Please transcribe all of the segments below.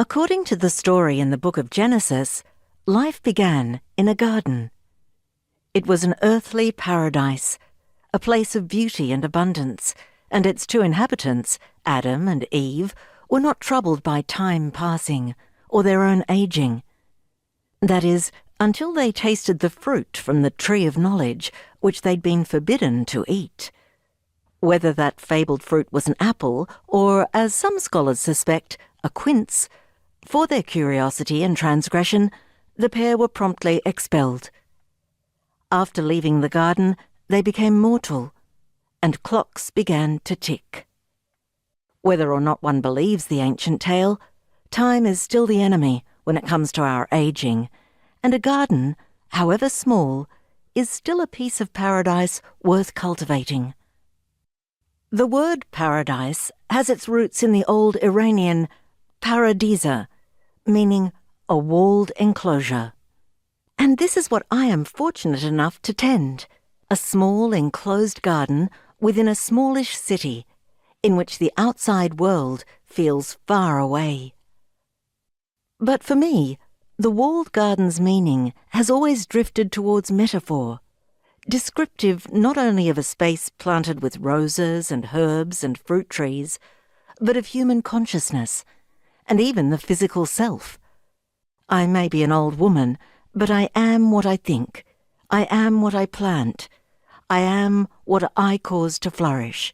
According to the story in the book of Genesis, life began in a garden. It was an earthly paradise, a place of beauty and abundance, and its two inhabitants, Adam and Eve, were not troubled by time passing or their own aging. That is, until they tasted the fruit from the tree of knowledge, which they'd been forbidden to eat. Whether that fabled fruit was an apple, or, as some scholars suspect, a quince, for their curiosity and transgression, the pair were promptly expelled. After leaving the garden, they became mortal, and clocks began to tick. Whether or not one believes the ancient tale, time is still the enemy when it comes to our aging, and a garden, however small, is still a piece of paradise worth cultivating. The word paradise has its roots in the old Iranian paradisa, meaning a walled enclosure. And this is what I am fortunate enough to tend, a small enclosed garden within a smallish city, in which the outside world feels far away. But for me, the walled garden's meaning has always drifted towards metaphor, descriptive not only of a space planted with roses and herbs and fruit trees, but of human consciousness, and even the physical self. I may be an old woman, but I am what I think. I am what I plant. I am what I cause to flourish.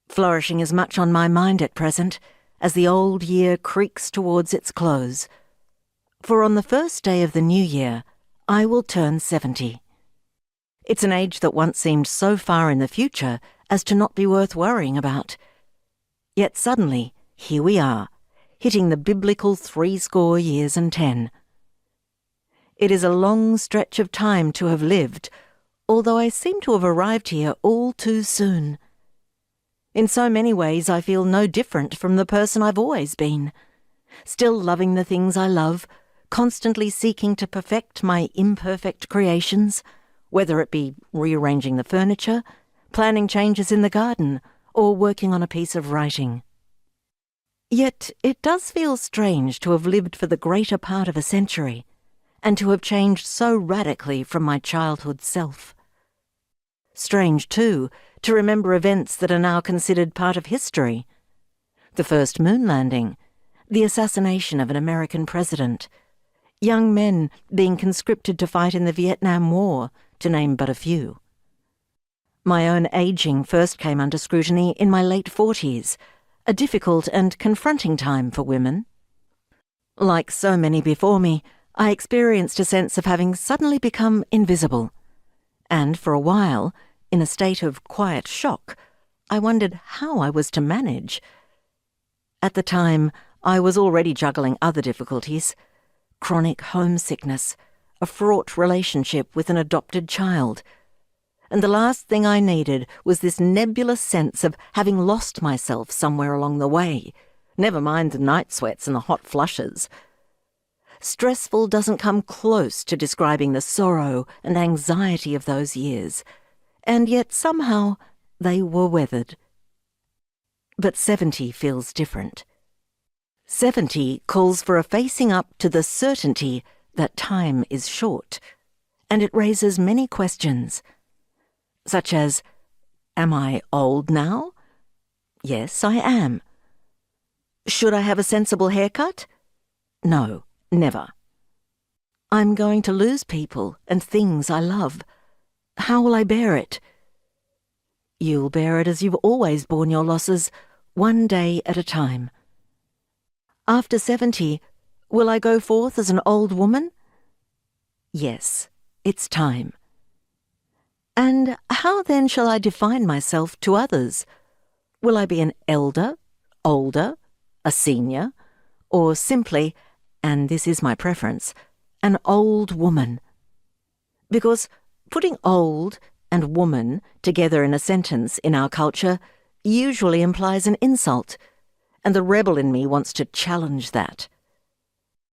Flourishing is much on my mind at present, as the old year creaks towards its close. For on the first day of the new year, I will turn 70. It's an age that once seemed so far in the future as to not be worth worrying about. Yet suddenly, here we are, hitting the biblical 70 years and 10. It is a long stretch of time to have lived, although I seem to have arrived here all too soon. In so many ways I feel no different from the person I've always been, still loving the things I love, constantly seeking to perfect my imperfect creations, whether it be rearranging the furniture, planning changes in the garden, or working on a piece of writing. Yet it does feel strange to have lived for the greater part of a century, and to have changed so radically from my childhood self. Strange, too, to remember events that are now considered part of history. The first moon landing, the assassination of an American president, young men being conscripted to fight in the Vietnam War, to name but a few. My own aging first came under scrutiny in my late 40s, a difficult and confronting time for women. Like so many before me, I experienced a sense of having suddenly become invisible, and for a while, in a state of quiet shock, I wondered how I was to manage. At the time, I was already juggling other difficulties: chronic homesickness, a fraught relationship with an adopted child, and the last thing I needed was this nebulous sense of having lost myself somewhere along the way, never mind the night sweats and the hot flushes. Stressful doesn't come close to describing the sorrow and anxiety of those years, and yet somehow they were weathered. But 70 feels different. 70 calls for a facing up to the certainty that time is short, and it raises many questions, such as, am I old now? Yes, I am. Should I have a sensible haircut? No, never. I'm going to lose people and things I love. How will I bear it? You'll bear it as you've always borne your losses, one day at a time. After 70, will I go forth as an old woman? Yes, it's time. And how then shall I define myself to others? Will I be an elder, older, a senior, or simply, and this is my preference, an old woman? Because putting old and woman together in a sentence in our culture usually implies an insult, and the rebel in me wants to challenge that.